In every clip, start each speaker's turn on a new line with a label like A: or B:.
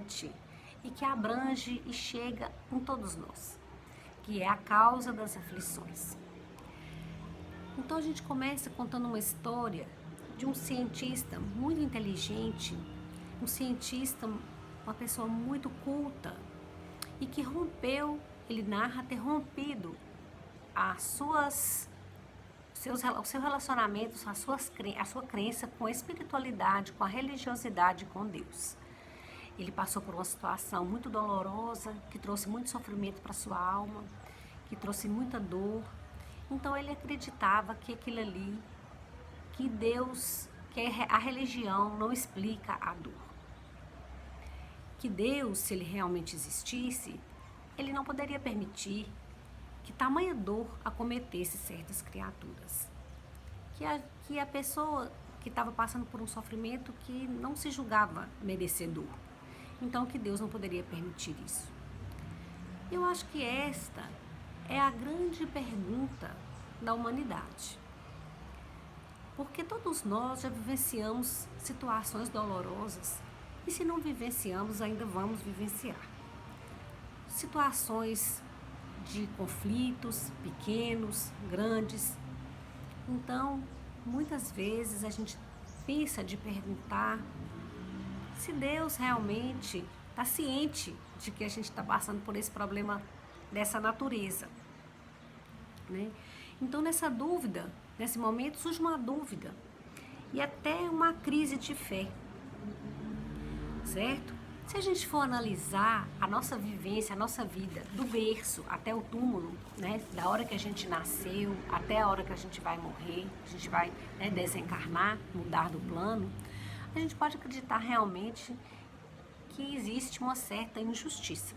A: gigante e que abrange e chega em todos nós, que é a causa das aflições. Então a gente começa contando uma história de um cientista muito inteligente, um cientista, uma pessoa muito culta e que rompeu, ele narra ter rompido o seu relacionamento, a sua crença com a espiritualidade, com a religiosidade, com Deus. Ele passou por uma situação muito dolorosa, que trouxe muito sofrimento para sua alma, que trouxe muita dor. Então ele acreditava que aquilo ali, que Deus, que a religião não explica a dor. Que Deus, se ele realmente existisse, ele não poderia permitir que tamanha dor acometesse certas criaturas. Que a pessoa que estava passando por um sofrimento que não se julgava merecedor. Então que Deus não poderia permitir isso. Eu acho que esta é a grande pergunta da humanidade. Porque todos nós já vivenciamos situações dolorosas e se não vivenciamos, ainda vamos vivenciar. Situações de conflitos pequenos, grandes. Então, muitas vezes a gente pensa de perguntar se Deus realmente está ciente de que a gente está passando por esse problema dessa natureza, né? Então, nessa dúvida, nesse momento, surge uma dúvida e até uma crise de fé, certo? Se a gente for analisar a nossa vivência, a nossa vida, do berço até o túmulo, né, da hora que a gente nasceu até a hora que a gente vai morrer, a gente vai, né, desencarnar, mudar do plano, a gente pode acreditar realmente que existe uma certa injustiça.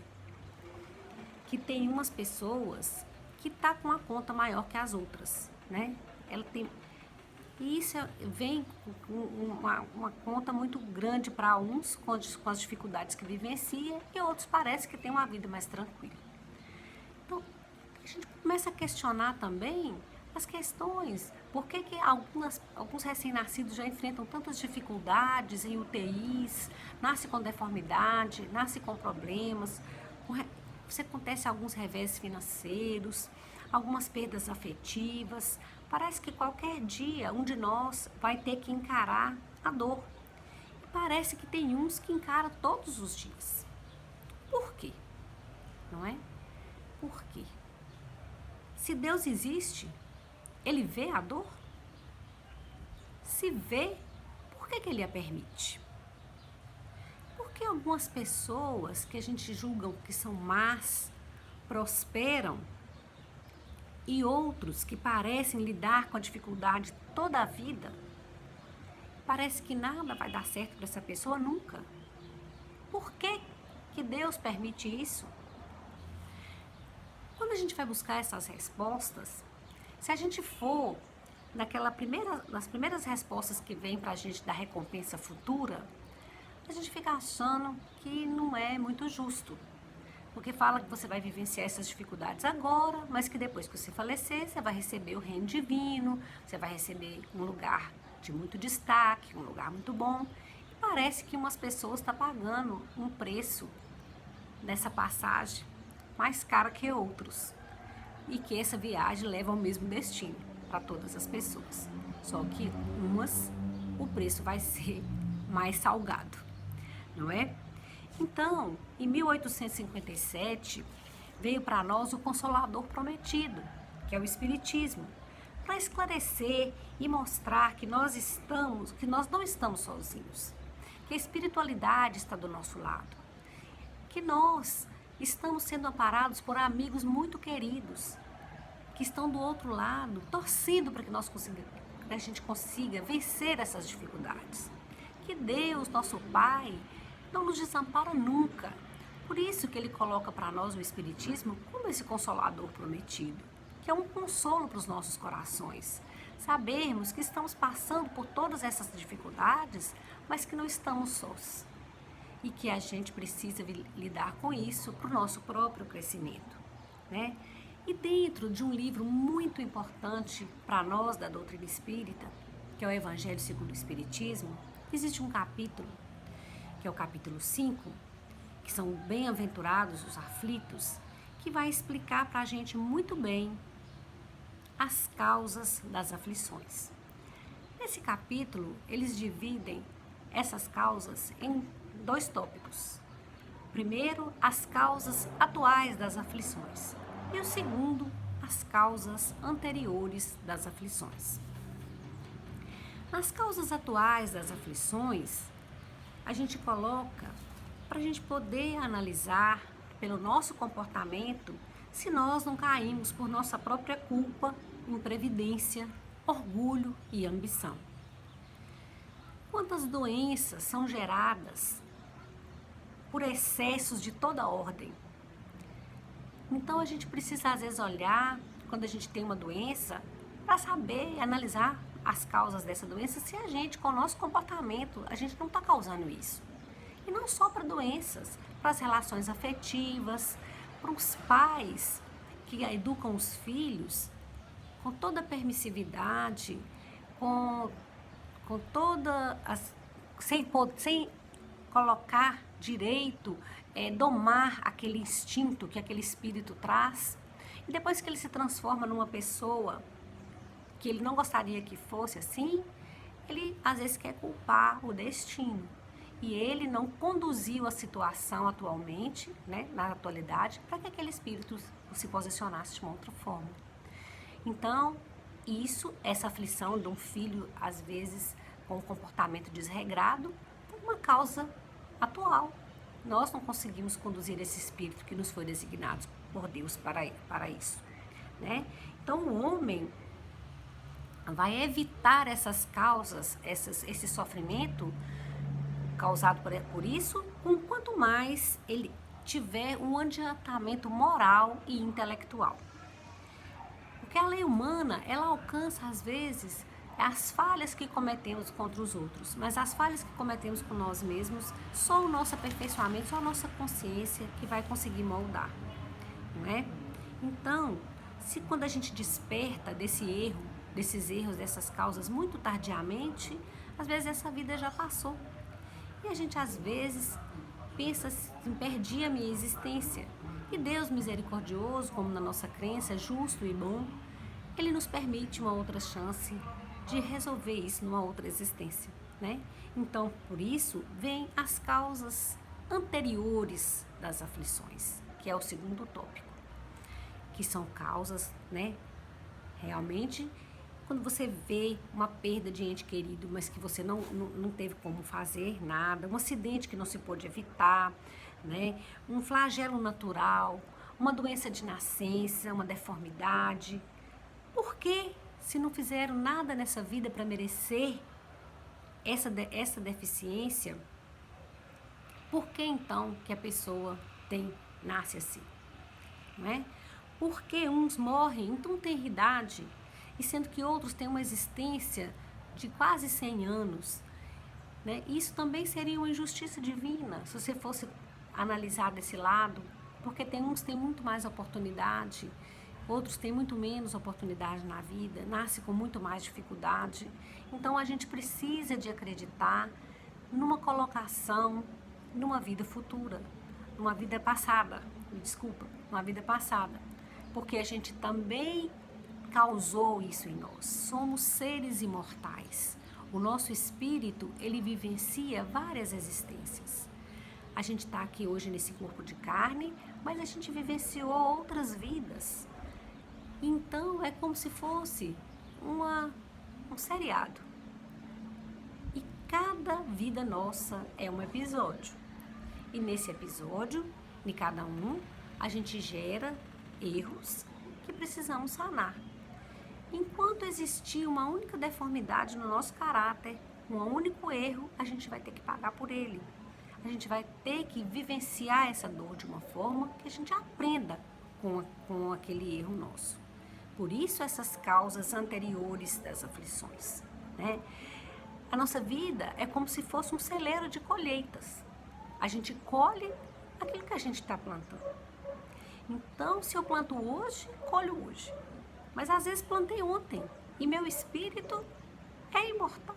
A: Que tem umas pessoas que tá com uma conta maior que as outras, né? E isso vem com uma conta muito grande para uns com as dificuldades que vivencia e outros parece que tem uma vida mais tranquila. Então, a gente começa a questionar também as questões, por que alguns recém-nascidos já enfrentam tantas dificuldades em UTIs, nasce com deformidade, nasce com problemas, você acontece alguns revés financeiros, algumas perdas afetivas. Parece que qualquer dia um de nós vai ter que encarar a dor. E parece que tem uns que encaram todos os dias. Por quê? Não é? Por quê? Se Deus existe, Ele vê a dor? Se vê, por que Ele a permite? Porque algumas pessoas que a gente julga que são más, prosperam, e outros que parecem lidar com a dificuldade toda a vida, parece que nada vai dar certo para essa pessoa nunca. Por que que Deus permite isso? Quando a gente vai buscar essas respostas, se a gente for nas primeiras respostas que vem para a gente da recompensa futura, a gente fica achando que não é muito justo. Porque fala que você vai vivenciar essas dificuldades agora, mas que depois que você falecer, você vai receber o reino divino, você vai receber um lugar de muito destaque, um lugar muito bom. E parece que umas pessoas estão pagando um preço nessa passagem mais cara que outros. E que essa viagem leva ao mesmo destino para todas as pessoas. Só que o preço vai ser mais salgado, não é? Então, em 1857, veio para nós o Consolador Prometido, que é o Espiritismo, para esclarecer e mostrar que nós não estamos sozinhos, que a espiritualidade está do nosso lado, que nós estamos sendo amparados por amigos muito queridos, que estão do outro lado, torcendo para que a gente consiga vencer essas dificuldades. Que Deus, nosso Pai, não nos desampara nunca. Por isso que Ele coloca para nós o Espiritismo como esse Consolador Prometido, que é um consolo para os nossos corações. Sabermos que estamos passando por todas essas dificuldades, mas que não estamos sós. E que a gente precisa lidar com isso para o nosso próprio crescimento, né? E dentro de um livro muito importante para nós da doutrina espírita, que é o Evangelho segundo o Espiritismo, existe um capítulo, que é o capítulo 5, que são bem-aventurados os aflitos, que vai explicar para a gente muito bem as causas das aflições. Nesse capítulo, eles dividem essas causas em 2 tópicos. Primeiro, as causas atuais das aflições e o segundo, as causas anteriores das aflições. Nas causas atuais das aflições, a gente coloca para a gente poder analisar pelo nosso comportamento se nós não caímos por nossa própria culpa, imprevidência, orgulho e ambição. Quantas doenças são geradas por excessos de toda ordem? Então a gente precisa às vezes olhar quando a gente tem uma doença para saber e analisar as causas dessa doença, se a gente, com o nosso comportamento, a gente não está causando isso. E não só para doenças, para as relações afetivas, para os pais que educam os filhos com toda a permissividade, com toda sem colocar direito, domar aquele instinto que aquele espírito traz. E depois que ele se transforma numa pessoa que ele não gostaria que fosse assim, ele às vezes quer culpar o destino. E ele não conduziu a situação atualmente, né, na atualidade, para que aquele espírito se posicionasse de uma outra forma. Então, essa aflição de um filho, às vezes, com um comportamento desregrado, é uma causa atual. Nós não conseguimos conduzir esse espírito que nos foi designado por Deus para isso, né? Então, o homem vai evitar essas causas, esse sofrimento causado por isso, quanto mais ele tiver um adiantamento moral e intelectual. Porque a lei humana, ela alcança, às vezes, as falhas que cometemos contra os outros, mas as falhas que cometemos com nós mesmos, só o nosso aperfeiçoamento, só a nossa consciência que vai conseguir moldar, não é? Então, se quando a gente desperta desses erros, dessas causas muito tardiamente, às vezes essa vida já passou. E a gente às vezes pensa assim, perdi a minha existência. E Deus misericordioso, como na nossa crença, justo e bom, Ele nos permite uma outra chance de resolver isso numa outra existência, né? Então, por isso, vem as causas anteriores das aflições, que é o segundo tópico, que são causas, né, realmente, quando você vê uma perda de ente querido, mas que você não teve como fazer nada, um acidente que não se pôde evitar, né? Um flagelo natural, uma doença de nascença, uma deformidade. Por que, se não fizeram nada nessa vida para merecer essa deficiência, por que então que a pessoa nasce assim? Não é? Por que uns morrem em tão tenra idade, e sendo que outros têm uma existência de quase 100 anos, né? Isso também seria uma injustiça divina, se você fosse analisar desse lado, porque uns têm muito mais oportunidade, outros têm muito menos oportunidade na vida, nascem com muito mais dificuldade. Então a gente precisa de acreditar numa colocação, numa vida futura, numa vida passada, uma vida passada, porque a gente também causou isso em nós. Somos seres imortais. O nosso espírito, ele vivencia várias existências. A gente está aqui hoje nesse corpo de carne, mas a gente vivenciou outras vidas. Então, é como se fosse um seriado. E cada vida nossa é um episódio. E nesse episódio, de cada um, a gente gera erros que precisamos sanar. Enquanto existir uma única deformidade no nosso caráter, um único erro, a gente vai ter que pagar por ele. A gente vai ter que vivenciar essa dor de uma forma que a gente aprenda com aquele erro nosso. Por isso essas causas anteriores das aflições, né? A nossa vida é como se fosse um celeiro de colheitas. A gente colhe aquilo que a gente está plantando. Então, se eu planto hoje, colho hoje. Mas às vezes plantei ontem e meu espírito é imortal.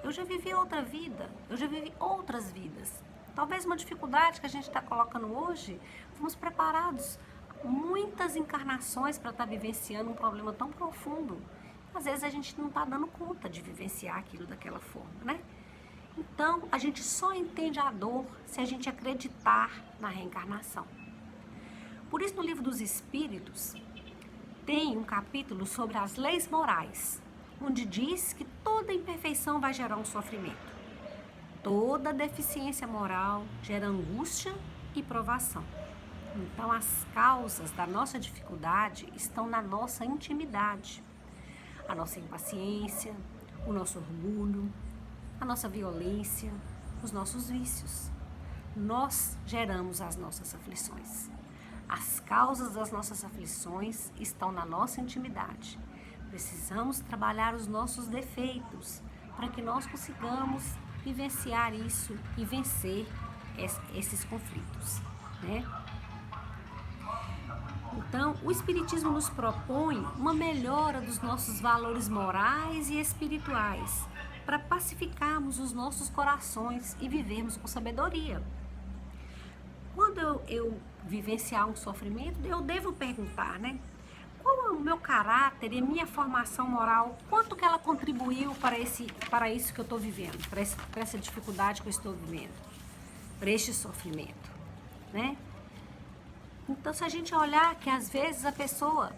A: Eu já vivi outra vida, eu já vivi outras vidas. Talvez uma dificuldade que a gente está colocando hoje, fomos preparados muitas encarnações para estar vivenciando um problema tão profundo. Às vezes a gente não está dando conta de vivenciar aquilo daquela forma, né? Então, a gente só entende a dor se a gente acreditar na reencarnação. Por isso, no Livro dos Espíritos, tem um capítulo sobre as leis morais, onde diz que toda imperfeição vai gerar um sofrimento. Toda deficiência moral gera angústia e provação. Então, as causas da nossa dificuldade estão na nossa intimidade. A nossa impaciência, o nosso orgulho, a nossa violência, os nossos vícios. Nós geramos as nossas aflições. As causas das nossas aflições estão na nossa intimidade. Precisamos trabalhar os nossos defeitos para que nós consigamos vivenciar isso e vencer esses conflitos, né? Então, o Espiritismo nos propõe uma melhora dos nossos valores morais e espirituais para pacificarmos os nossos corações e vivermos com sabedoria. Quando eu vivenciar um sofrimento, eu devo perguntar, né? Qual é o meu caráter e a minha formação moral? Quanto que ela contribuiu para isso que eu estou vivendo, para essa dificuldade que eu estou vivendo, para este sofrimento, né? Então, se a gente olhar que às vezes a pessoa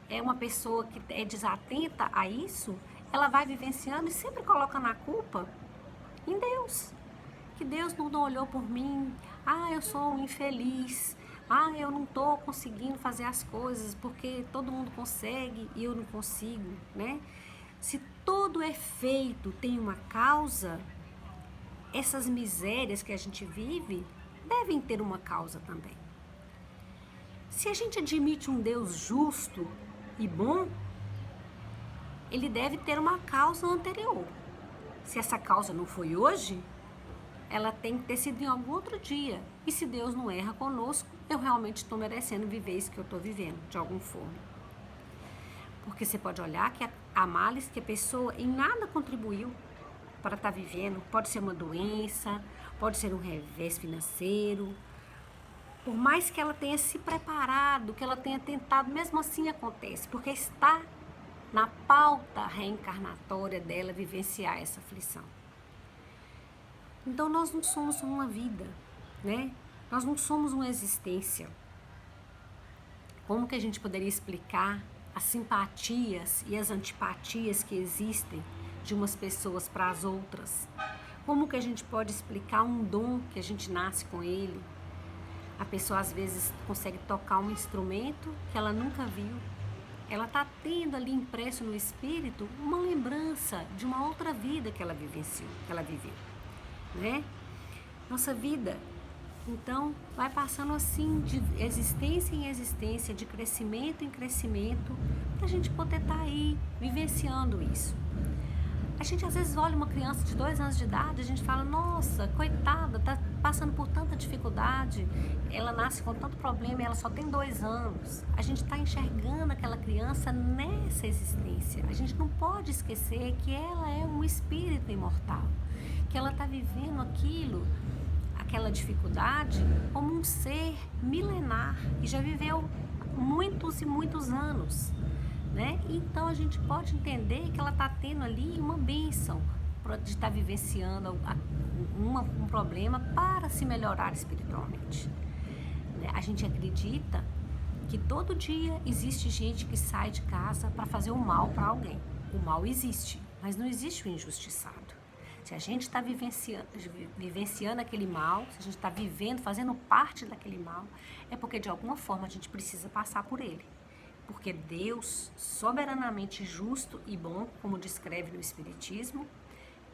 A: é uma pessoa que é desatenta a isso, ela vai vivenciando e sempre colocando a culpa em Deus. Que Deus não olhou por mim, eu sou um infeliz, eu não estou conseguindo fazer as coisas porque todo mundo consegue e eu não consigo, né? Se todo efeito tem uma causa, essas misérias que a gente vive devem ter uma causa também. Se a gente admite um Deus justo e bom, ele deve ter uma causa anterior. Se essa causa não foi hoje, ela tem que ter sido em algum outro dia. E se Deus não erra conosco, eu realmente estou merecendo viver isso que eu estou vivendo, de alguma forma. Porque você pode olhar que há males que a pessoa em nada contribuiu para estar vivendo. Pode ser uma doença, pode ser um revés financeiro. Por mais que ela tenha se preparado, que ela tenha tentado, mesmo assim acontece, porque está na pauta reencarnatória dela vivenciar essa aflição. Então, nós não somos uma vida, né? Nós não somos uma existência. Como que a gente poderia explicar as simpatias e as antipatias que existem de umas pessoas para as outras? Como que a gente pode explicar um dom que a gente nasce com ele? A pessoa às vezes consegue tocar um instrumento que ela nunca viu. Ela está tendo ali impresso no espírito uma lembrança de uma outra vida que ela vivenciou, que ela viveu, né? Nossa vida, então, vai passando assim de existência em existência, de crescimento em crescimento, para a gente poder estar aí vivenciando isso. A gente às vezes olha uma criança de 2 anos de idade, a gente fala, nossa, coitada, tá passando por tanta dificuldade, ela nasce com tanto problema e ela só tem 2 anos. A gente está enxergando aquela criança nessa existência. A gente não pode esquecer que ela é um espírito imortal, que ela está vivendo aquela dificuldade como um ser milenar e já viveu muitos e muitos anos, né? Então a gente pode entender que ela está tendo ali uma bênção de estar vivenciando um problema para se melhorar espiritualmente. A gente acredita que todo dia existe gente que sai de casa para fazer o mal para alguém. O mal existe, mas não existe o injustiçado. Se a gente está vivenciando aquele mal, se a gente está vivendo, fazendo parte daquele mal, é porque de alguma forma a gente precisa passar por ele. Porque Deus, soberanamente justo e bom, como descreve no Espiritismo,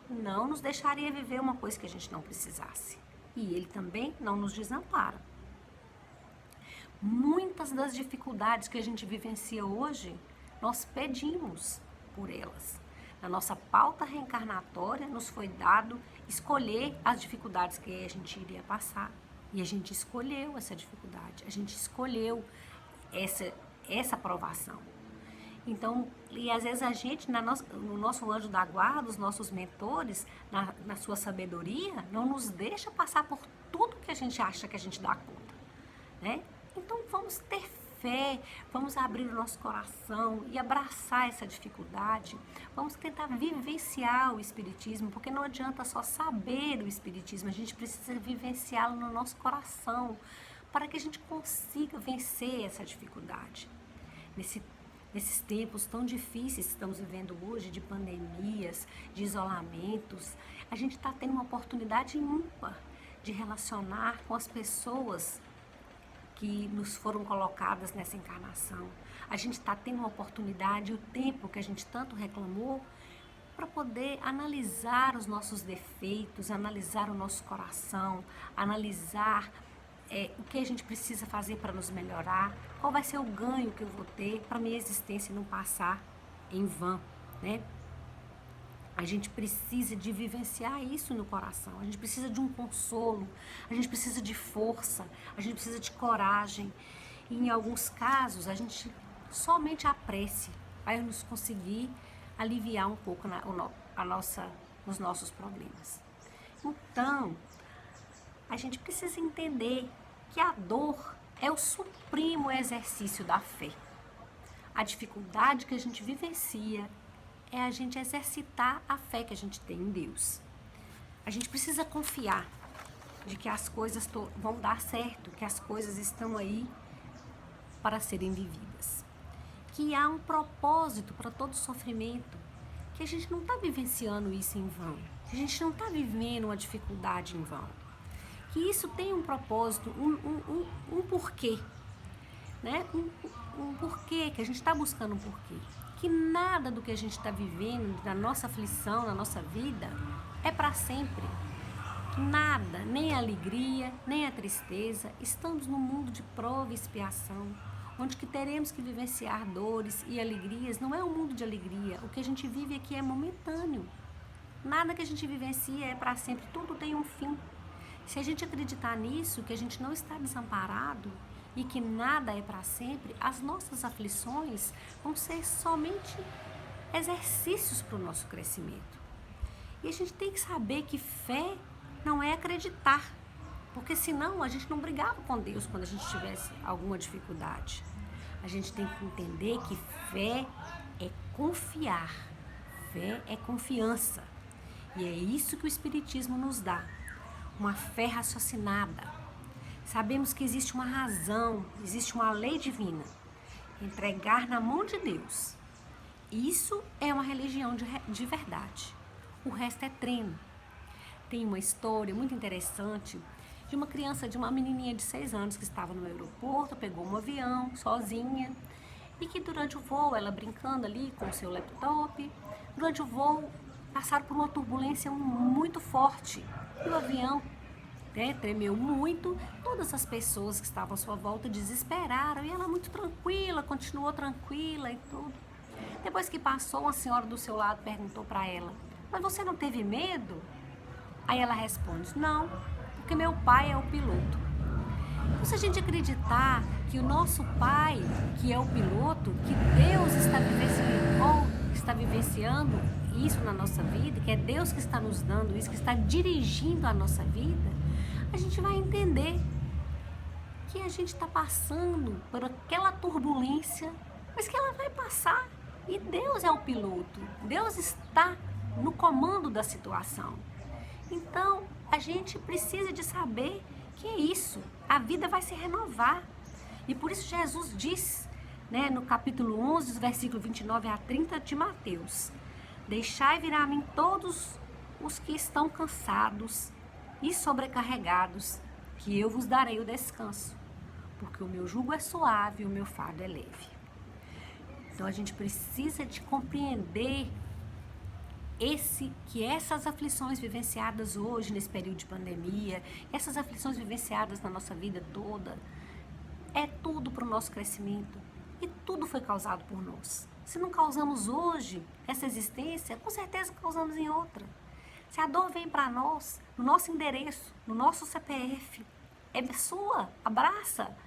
A: não nos deixaria viver uma coisa que a gente não precisasse. E Ele também não nos desampara. Muitas das dificuldades que a gente vivencia hoje, nós pedimos por elas. Na nossa pauta reencarnatória, nos foi dado escolher as dificuldades que a gente iria passar. E a gente escolheu essa dificuldade, a gente escolheu essa provação. Então, e às vezes a gente, no nosso anjo da guarda, os nossos mentores, na sua sabedoria, não nos deixa passar por tudo que a gente acha que a gente dá conta, né? Então, vamos ter fé, vamos abrir o nosso coração e abraçar essa dificuldade. Vamos tentar vivenciar o Espiritismo, porque não adianta só saber o Espiritismo, a gente precisa vivenciá-lo no nosso coração, para que a gente consiga vencer essa dificuldade. Nesses tempos tão difíceis que estamos vivendo hoje, de pandemias, de isolamentos, a gente está tendo uma oportunidade ímpar de relacionar com as pessoas que nos foram colocadas nessa encarnação. A gente está tendo uma oportunidade, o tempo que a gente tanto reclamou, para poder analisar os nossos defeitos, analisar o nosso coração, analisar o que a gente precisa fazer para nos melhorar, qual vai ser o ganho que eu vou ter para minha existência não passar em vão, né? A gente precisa de vivenciar isso no coração, a gente precisa de um consolo, a gente precisa de força, a gente precisa de coragem. E em alguns casos, a gente somente a prece vai nos conseguir aliviar um pouco os nossos problemas. Então, a gente precisa entender que a dor é o supremo exercício da fé. A dificuldade que a gente vivencia é a gente exercitar a fé que a gente tem em Deus. A gente precisa confiar de que as coisas vão dar certo, que as coisas estão aí para serem vividas. Que há um propósito para todo sofrimento, que a gente não está vivenciando isso em vão, que a gente não está vivendo uma dificuldade em vão. Que isso tem um propósito, um porquê, né? Um porquê, que a gente está buscando um porquê. Que nada do que a gente está vivendo, da nossa aflição, na nossa vida, é para sempre. Nada, nem a alegria, nem a tristeza. Estamos num mundo de prova e expiação, onde que teremos que vivenciar dores e alegrias. Não é um mundo de alegria. O que a gente vive aqui é momentâneo. Nada que a gente vivencia é para sempre. Tudo tem um fim. Se a gente acreditar nisso, que a gente não está desamparado e que nada é para sempre, as nossas aflições vão ser somente exercícios para o nosso crescimento. E a gente tem que saber que fé não é acreditar, porque senão a gente não brigava com Deus quando a gente tivesse alguma dificuldade. A gente tem que entender que fé é confiar, fé é confiança. E é isso que o Espiritismo nos dá, uma fé raciocinada. Sabemos que existe uma razão, existe uma lei divina. Entregar na mão de Deus. Isso é uma religião de verdade. O resto é treino. Tem uma história muito interessante de uma criança, de uma menininha de 6 anos que estava no aeroporto, pegou um avião sozinha e que durante o voo, ela brincando ali com o seu laptop, durante o voo passaram por uma turbulência muito forte. E o avião tremeu muito, todas as pessoas que estavam à sua volta desesperaram e ela muito tranquila, continuou tranquila e tudo. Depois que passou, uma senhora do seu lado perguntou para ela: mas você não teve medo? Aí ela responde: não, porque meu pai é o piloto. Então, se a gente acreditar que o nosso pai, que é o piloto, que Deus está vivenciando isso na nossa vida, que é Deus que está nos dando isso, que está dirigindo a nossa vida, a gente vai entender que a gente está passando por aquela turbulência, mas que ela vai passar. E Deus é o piloto, Deus está no comando da situação. Então, a gente precisa de saber que é isso, a vida vai se renovar. E por isso Jesus diz, né, no capítulo 11, versículo 29 a 30 de Mateus: deixai vir a mim todos os que estão cansados e sobrecarregados, que eu vos darei o descanso, porque o meu jugo é suave e o meu fardo é leve. Então a gente precisa de compreender que essas aflições vivenciadas hoje, nesse período de pandemia, essas aflições vivenciadas na nossa vida toda, é tudo para o nosso crescimento e tudo foi causado por nós. Se não causamos hoje essa existência, com certeza causamos em outra. Se a dor vem para nós, no nosso endereço, no nosso CPF, é sua, abraça,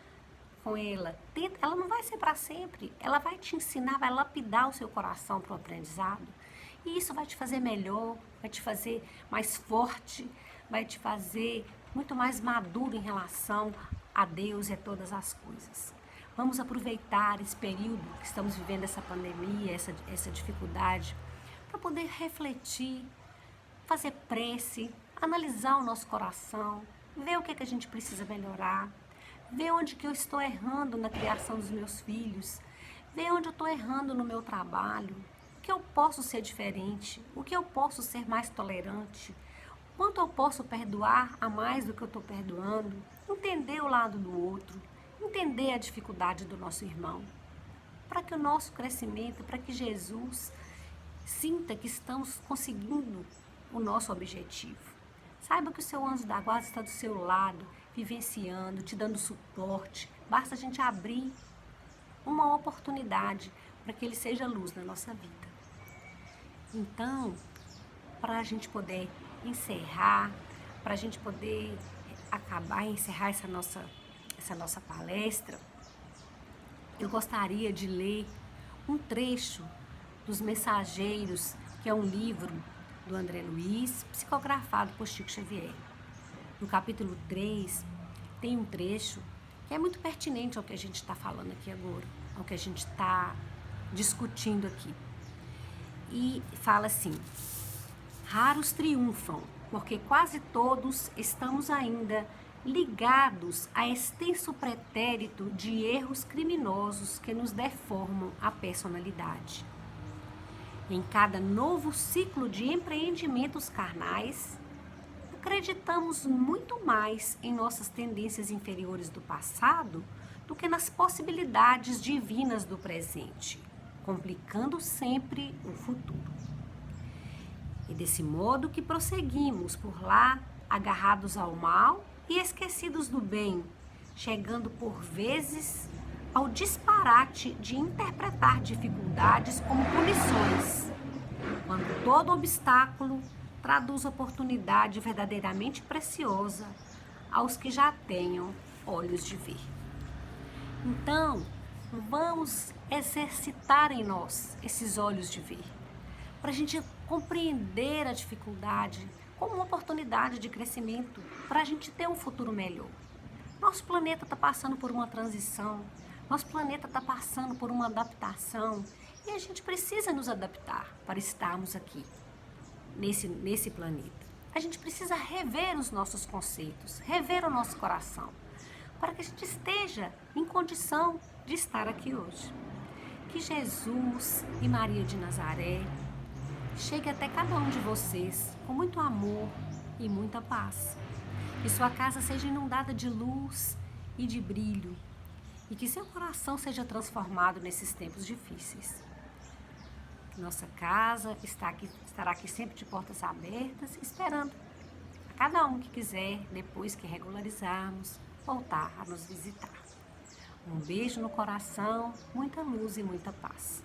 A: com ela. Ela não vai ser para sempre. Ela vai te ensinar, vai lapidar o seu coração para o aprendizado. E isso vai te fazer melhor, vai te fazer mais forte, vai te fazer muito mais maduro em relação a Deus e a todas as coisas. Vamos aproveitar esse período que estamos vivendo, essa pandemia, essa dificuldade, para poder refletir, fazer prece, analisar o nosso coração, ver o que a gente precisa melhorar, ver onde que eu estou errando na criação dos meus filhos, ver onde eu estou errando no meu trabalho, o que eu posso ser diferente, o que eu posso ser mais tolerante, quanto eu posso perdoar a mais do que eu estou perdoando, entender o lado do outro, entender a dificuldade do nosso irmão, para que o nosso crescimento, para que Jesus sinta que estamos conseguindo o nosso objetivo. Saiba que o seu anjo da guarda está do seu lado, vivenciando, te dando suporte. Basta a gente abrir uma oportunidade para que ele seja luz na nossa vida. Então, para a gente poder encerrar, para a gente poder acabar e encerrar essa nossa palestra, eu gostaria de ler um trecho dos Mensageiros, que é um livro do André Luiz, psicografado por Chico Xavier. No capítulo 3, tem um trecho que é muito pertinente ao que a gente está falando aqui agora, ao que a gente está discutindo aqui. E fala assim: raros triunfam, porque quase todos estamos ainda ligados a extenso pretérito de erros criminosos que nos deformam a personalidade. Em cada novo ciclo de empreendimentos carnais, acreditamos muito mais em nossas tendências inferiores do passado do que nas possibilidades divinas do presente, complicando sempre o futuro. E desse modo que prosseguimos por lá, agarrados ao mal e esquecidos do bem, chegando por vezes ao disparate de interpretar dificuldades como punições, quando todo obstáculo traduz oportunidade verdadeiramente preciosa aos que já tenham olhos de ver. Então, vamos exercitar em nós esses olhos de ver, para a gente compreender a dificuldade como uma oportunidade de crescimento, para a gente ter um futuro melhor. Nosso planeta está passando por uma transição, nosso planeta está passando por uma adaptação e a gente precisa nos adaptar para estarmos aqui, nesse planeta. A gente precisa rever os nossos conceitos, rever o nosso coração, para que a gente esteja em condição de estar aqui hoje. Que Jesus e Maria de Nazaré chegue até cada um de vocês com muito amor e muita paz. Que sua casa seja inundada de luz e de brilho e que seu coração seja transformado nesses tempos difíceis. Nossa casa estará aqui sempre de portas abertas, esperando a cada um que quiser, depois que regularizarmos, voltar a nos visitar. Um beijo no coração, muita luz e muita paz.